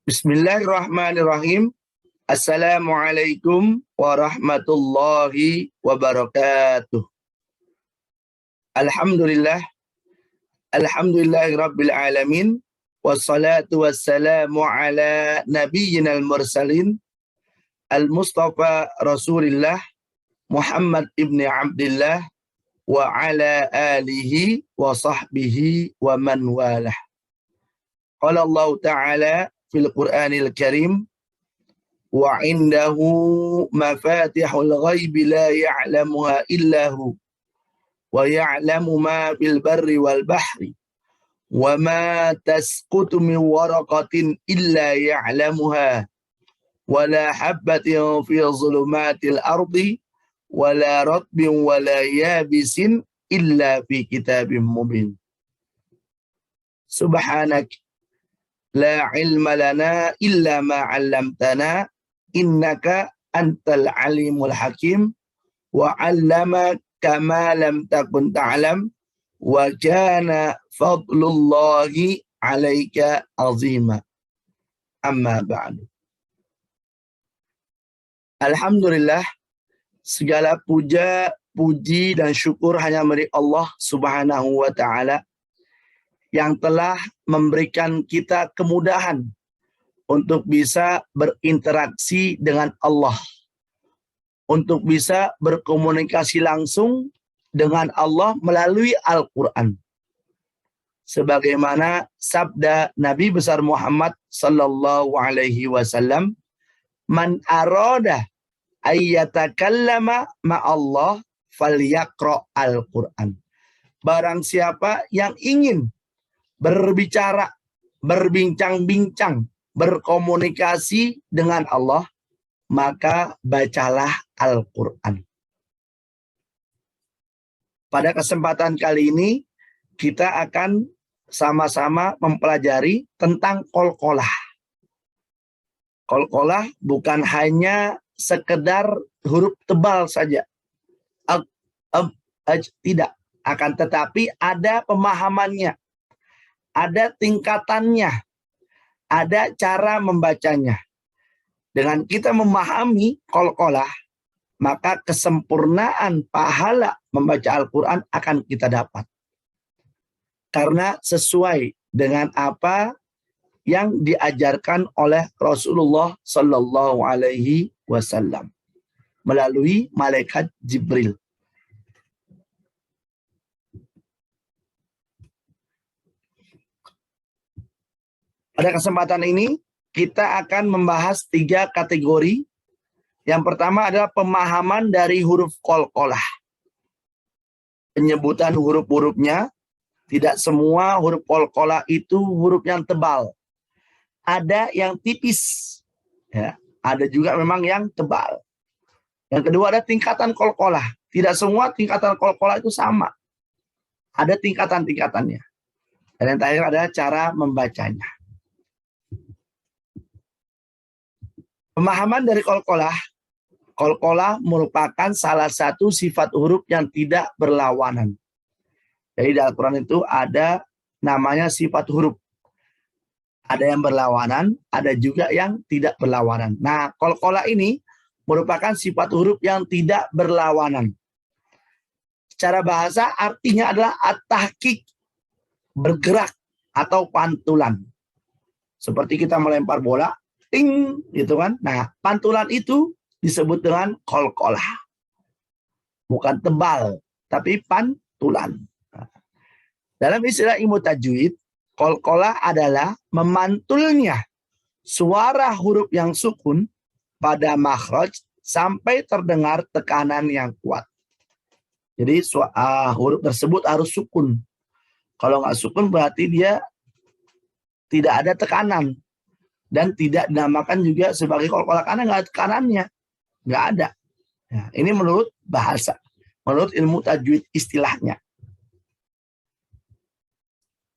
Bismillahirrahmanirrahim. Assalamualaikum warahmatullahi wabarakatuh. Alhamdulillah. Alhamdulillahi rabbil alamin. Wassalatu wassalamu ala nabiyyina al-mursalin. Al-Mustafa Rasulillah Muhammad ibn Abdillah wa ala alihi wa sahbihi wa man walah. Qala Allah Ta'ala fil Qur'anil Karim wa indahu mafatihul ghaibi la ya'lamuha illa hu wa ya'lamu ma fil barri wal bahri wa ma tasqutu min waraqatin illa ya'lamuha wa la habbatin fi zulumatil ardi wa la ratbin wa la yabisin illa fi kitabim mubin. Subhanak la ilma lana illa ma 'allamtana innaka antal alimul hakim wa 'allama kama lam takun ta'lam wa kana fadlullahi 'alaika 'azima. Amma ba'du. Alhamdulillah, segala puja, puji dan syukur hanya milik Allah Subhanahu wa taala yang telah memberikan kita kemudahan untuk bisa berinteraksi dengan Allah, untuk bisa berkomunikasi langsung dengan Allah melalui Al-Quran. Sebagaimana sabda Nabi besar Muhammad sallallahu alaihi wasallam, "Man arada ayyatakallama ma'allah falyaqra al-Quran." Barang siapa yang ingin berbicara, berbincang-bincang, berkomunikasi dengan Allah, maka bacalah Al-Quran. Pada kesempatan kali ini, kita akan sama-sama mempelajari tentang qalqalah. Qalqalah bukan hanya sekedar huruf tebal saja. Tidak. Akan tetapi ada pemahamannya, ada tingkatannya, ada cara membacanya. Dengan kita memahami qalqalah, maka kesempurnaan pahala membaca Al-Quran akan kita dapat. Karena sesuai dengan apa yang diajarkan oleh Rasulullah Sallallahu Alaihi Wasallam melalui malaikat Jibril. Pada kesempatan ini, kita akan membahas 3 kategori. Yang pertama adalah pemahaman dari huruf qalqalah. Penyebutan huruf-hurufnya, tidak semua huruf qalqalah itu huruf yang tebal. Ada yang tipis, ya. Ada juga memang yang tebal. Yang kedua ada tingkatan qalqalah. Tidak semua tingkatan qalqalah itu sama. Ada tingkatan-tingkatannya. Dan yang terakhir adalah cara membacanya. Pemahaman dari qalqalah. Qalqalah merupakan salah satu sifat huruf yang tidak berlawanan. Jadi di Al-Quran itu ada namanya sifat huruf. Ada yang berlawanan, ada juga yang tidak berlawanan. Nah, qalqalah ini merupakan sifat huruf yang tidak berlawanan. Secara bahasa artinya adalah at-tahqiq, bergerak atau pantulan. Seperti kita melempar bola, ting, gitu kan. Nah, pantulan itu disebut dengan qalqalah. Bukan tebal, tapi pantulan. Nah, dalam istilah ilmu tajwid, qalqalah adalah memantulnya suara huruf yang sukun pada makhraj sampai terdengar tekanan yang kuat. Jadi huruf tersebut harus sukun. Kalau nggak sukun berarti dia tidak ada tekanan. Dan tidak dinamakan juga sebagai qalqalah karena nggak ada tekanannya. Nggak ada. Nah, ini menurut bahasa. Menurut ilmu tajwid istilahnya.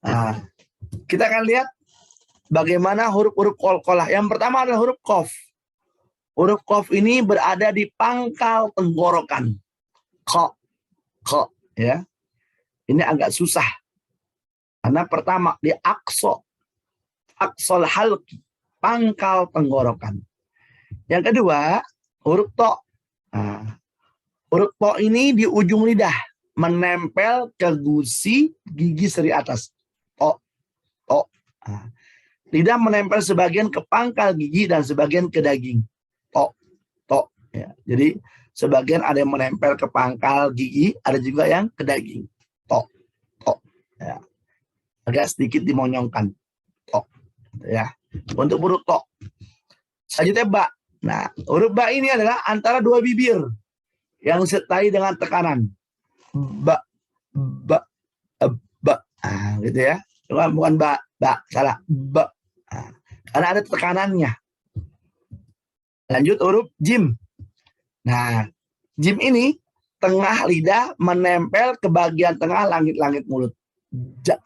Nah, kita akan lihat bagaimana huruf-huruf qalqalah. Yang pertama adalah huruf qaf. Huruf qaf ini berada di pangkal tenggorokan. Qa. Ya. Ini agak susah. Karena pertama di aqsal halqi. pangkal tenggorokan. Yang kedua, huruf to. Nah, huruf to ini di ujung lidah, menempel ke gusi gigi seri atas. To, to. Nah, lidah menempel sebagian ke pangkal gigi dan sebagian ke daging. To, to. Ya, jadi sebagian ada yang menempel ke pangkal gigi, ada juga yang ke daging. To, to. Ya. Agak sedikit dimonyongkan. To. Ya. Untuk huruf to. Selanjutnya ba. Nah, huruf ba ini adalah antara dua bibir yang disertai dengan tekanan. Ba, ba, ba. Nah, gitu ya. Bukan ba, salah. Ba. Nah, karena ada tekanannya. Lanjut huruf jim. Nah, jim ini tengah lidah menempel ke bagian tengah langit-langit mulut. Ja,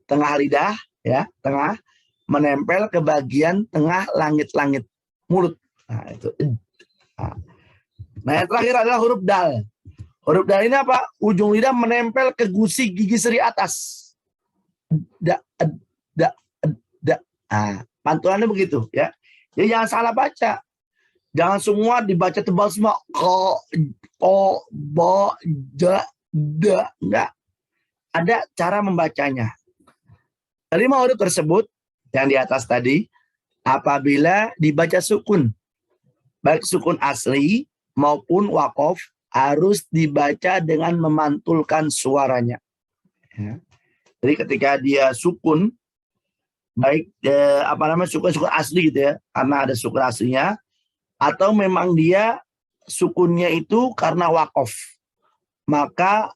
tengah lidah ya, tengah menempel ke bagian tengah langit-langit mulut. Nah, itu. Nah, yang terakhir adalah huruf dal. Huruf dal ini apa? Ujung lidah menempel ke gusi gigi seri atas. Da, da, da. Nah, pantulannya begitu ya. Jadi jangan salah baca. Jangan semua dibaca tebal semua. Ko, bo, da, enggak. Ada cara membacanya. Kelima huruf tersebut yang di atas tadi, apabila dibaca sukun, baik sukun asli maupun wakof, harus dibaca dengan memantulkan suaranya. Ya. Jadi ketika dia sukun, baik sukun asli gitu ya, karena ada sukun aslinya, atau memang dia sukunnya itu karena wakof, maka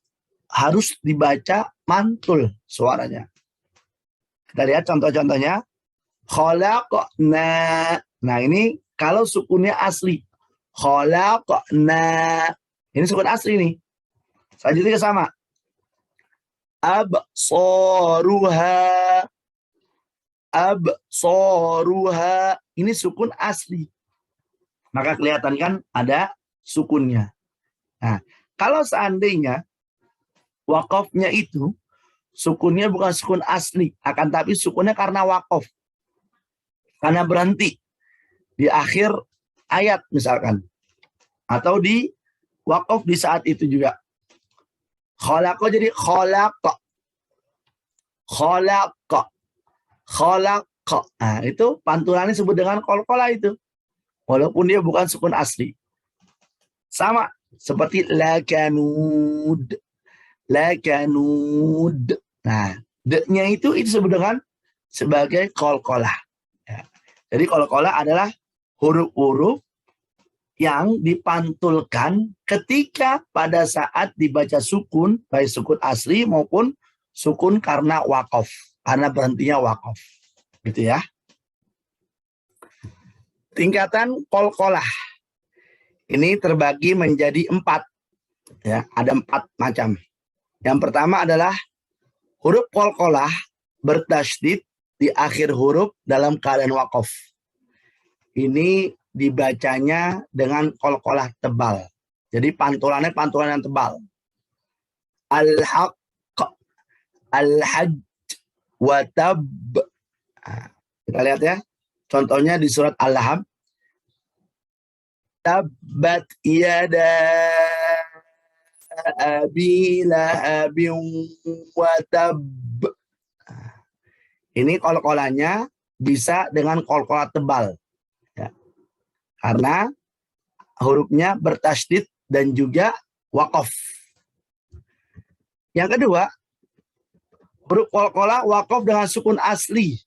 harus dibaca mantul suaranya. Kita lihat contoh-contohnya. Khalaqna. Nah, ini kalau sukunnya asli. Khalaqna. Ini sukun asli nih. Selanjutnya sama. Absaruha. Absaruha. Ini sukun asli. Maka kelihatan kan ada sukunnya. Nah, kalau seandainya wakofnya itu sukunnya bukan sukun asli, akan tapi sukunnya karena wakof. Karena berhenti di akhir ayat misalkan. Atau di wakof di saat itu juga. Khalaqa jadi khalaqa. Khalaqa. Khalaqa. Nah, itu pantulannya disebut dengan qalqalah itu. Walaupun dia bukan sukun asli. Sama seperti lakanud. Lakanud. Nah, d-nya itu disebut dengan sebagai qalqalah. Ya. Jadi qalqalah adalah huruf-huruf yang dipantulkan ketika pada saat dibaca sukun, baik sukun asli maupun sukun karena wakof, karena berhentinya wakof. Gitu ya. Tingkatan qalqalah. Ini terbagi menjadi 4. Ya, ada 4 macam. Yang pertama adalah huruf qalqalah bertasydid di akhir huruf dalam keadaan wakof. Ini dibacanya dengan qalqalah tebal. Jadi pantulan yang tebal. Al-haqq, al-hajj, wa tab. Nah, kita lihat ya. Contohnya di surat Al-Lahab. Tabbat yada abi lahabin wa tab. Ini qalqalahnya bisa dengan qalqalah tebal. Ya. Karena hurufnya bertasydid dan juga wakof. Yang kedua, huruf qalqalah wakof dengan sukun asli.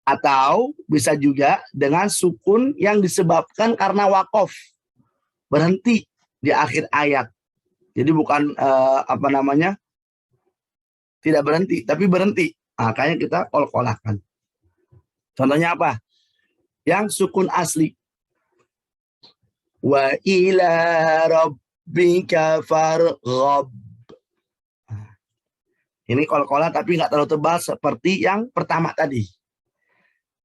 Atau bisa juga dengan sukun yang disebabkan karena wakof. Berhenti di akhir ayat. Jadi bukan tidak berhenti, tapi berhenti. Makanya kita qalqalahkan. Contohnya apa? Yang sukun asli. Wa ila rabbika farghab. Ini qalqalah tapi nggak terlalu tebal seperti yang pertama tadi.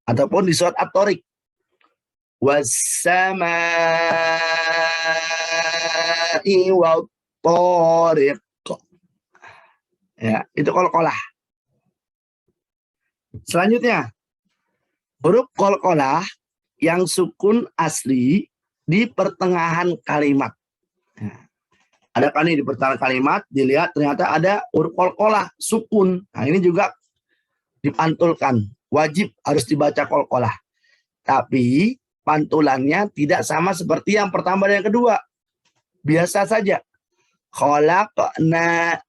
Ataupun di surat At-Tariq. Was-samaa'i wat-tariq. Ya, itu qalqalah. Selanjutnya, huruf qalqalah yang sukun asli di pertengahan kalimat. Nah, ada kan nih di pertengahan kalimat, dilihat ternyata ada huruf qalqalah sukun. Nah, ini juga dipantulkan. Wajib harus dibaca qalqalah. Tapi pantulannya tidak sama seperti yang pertama dan yang kedua. Biasa saja. Khalaqna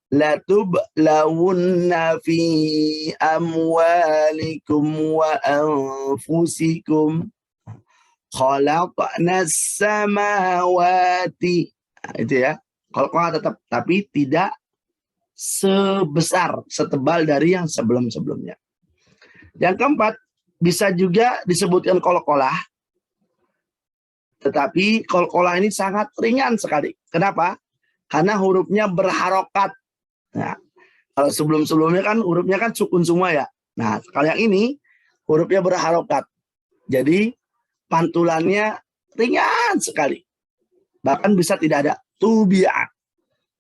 latublawunna fi amwalikum wa anfusikum. Khalaqna samawati. Nah, itu ya. Qalqalah tetap, tapi tidak sebesar, setebal dari yang sebelum-sebelumnya. Yang keempat, bisa juga disebutkan qalqalah, tetapi qalqalah ini sangat ringan sekali. Kenapa? Karena hurufnya berharokat. Nah, kalau sebelum-sebelumnya kan hurufnya kan sukun semua ya. Nah, kalau yang ini hurufnya berharokat. Jadi pantulannya ringan sekali. Bahkan bisa tidak ada tubi'a.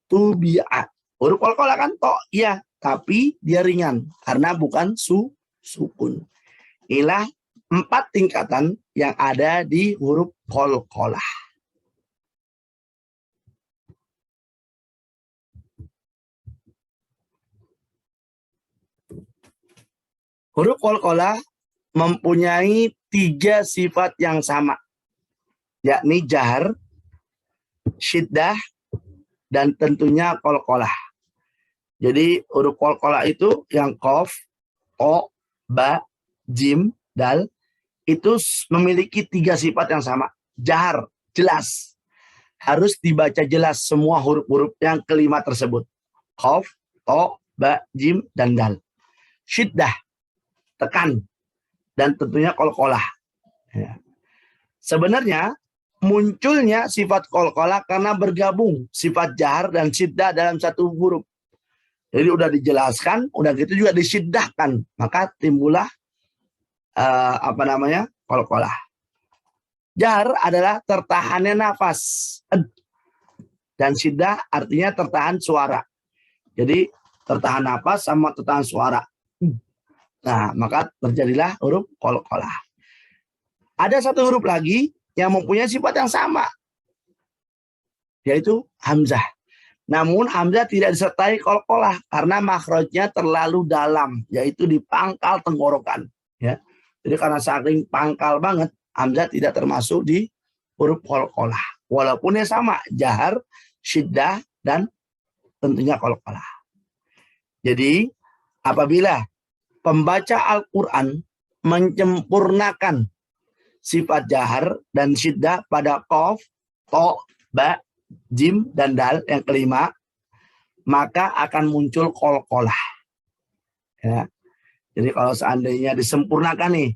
Tubi'a. Huruf qalqalah kan to, iya, tapi dia ringan karena bukan sukun. Inilah 4 tingkatan yang ada di huruf qalqalah. Huruf qalqalah mempunyai 3 sifat yang sama, yakni jahar, syiddah, dan tentunya qalqalah. Jadi huruf qalqalah itu yang qaf, o, ba, jim, dal, itu memiliki 3 sifat yang sama. Jahar, jelas. Harus dibaca jelas semua huruf-huruf yang kelima tersebut. Qaf, to, ba, jim, dan dal. Syiddah, tekan. Dan tentunya qalqalah. Ya. Sebenarnya munculnya sifat qalqalah karena bergabung sifat jahar dan syiddah dalam satu huruf. Jadi udah dijelaskan, udah gitu juga disyiddahkan. Maka timbullah qalqalah. Jahar adalah tertahannya nafas. Dan syiddah artinya tertahan suara. Jadi tertahan nafas sama tertahan suara. Nah, maka terjadilah huruf qalqalah. Ada satu huruf lagi yang mempunyai sifat yang sama, yaitu hamzah. Namun hamzah tidak disertai qalqalah karena makhrajnya terlalu dalam, yaitu di pangkal tenggorokan. Ya. Jadi karena saking pangkal banget, hamzah tidak termasuk di huruf qalqalah. Walaupun yang sama, jahar, syiddah, dan tentunya qalqalah. Jadi apabila pembaca Al-Quran menyempurnakan sifat jahar dan syiddah pada qaf, to, ba, jim, dan dal yang kelima, maka akan muncul qalqalah. Ya. Jadi kalau seandainya disempurnakan nih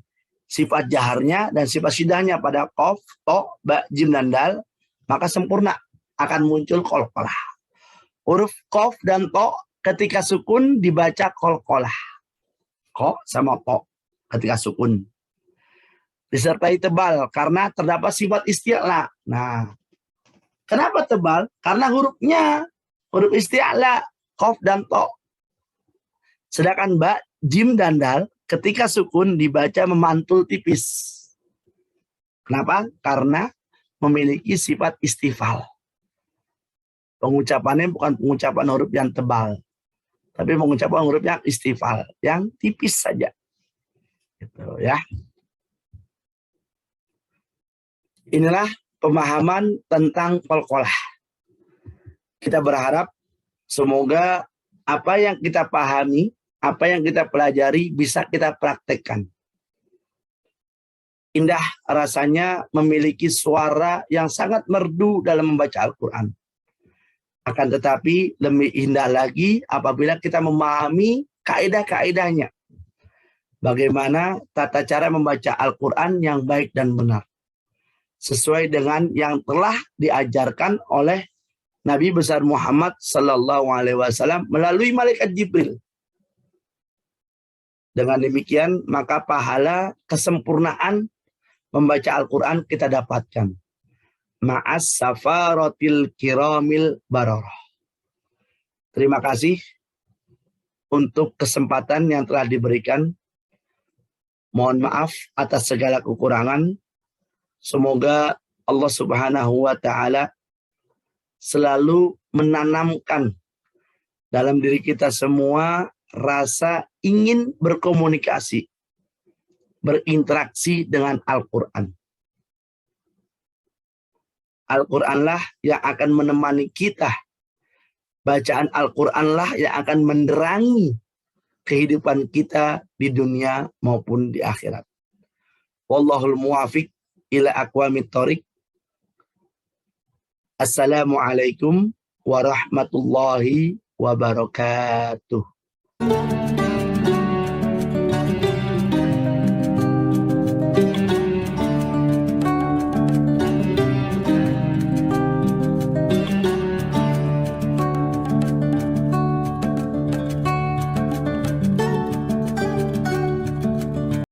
sifat jaharnya dan sifat syiddahnya pada qaf, to, ba, jim, dan dal, maka sempurna akan muncul qalqalah. Huruf qaf dan to ketika sukun dibaca qalqalah. Ko sama to ketika sukun. Disertai tebal karena terdapat sifat isti'la. Nah, kenapa tebal? Karena hurufnya huruf isti'la, qaf dan to. Sedangkan ba, jim, dan dal ketika sukun dibaca memantul tipis. Kenapa? Karena memiliki sifat istifal. Pengucapannya bukan pengucapan huruf yang tebal, tapi mengucapkan huruf yang istifal, yang tipis saja. Gitu ya. Inilah pemahaman tentang qalqalah. Kita berharap semoga apa yang kita pahami, apa yang kita pelajari bisa kita praktekkan. Indah rasanya memiliki suara yang sangat merdu dalam membaca Al-Quran. Akan tetapi lebih indah lagi apabila kita memahami kaidah-kaidahnya. Bagaimana tata cara membaca Al-Quran yang baik dan benar. Sesuai dengan yang telah diajarkan oleh Nabi besar Muhammad Sallallahu Alaihi Wasallam melalui malaikat Jibril. Dengan demikian maka pahala kesempurnaan membaca Al-Quran kita dapatkan. Ma'as safaratil kiramil bararah. Terima kasih. untuk kesempatan yang telah diberikan. Mohon maaf atas segala kekurangan. Semoga Allah Subhanahu wa Ta'ala selalu menanamkan dalam diri kita semua rasa ingin berkomunikasi, berinteraksi dengan Al-Quran. Al-Quranlah yang akan menemani kita. Bacaan Al-Quranlah yang akan menerangi kehidupan kita di dunia maupun di akhirat. Wallahul muwafiq ila aqwamit thoriq. Assalamualaikum warahmatullahi wabarakatuh.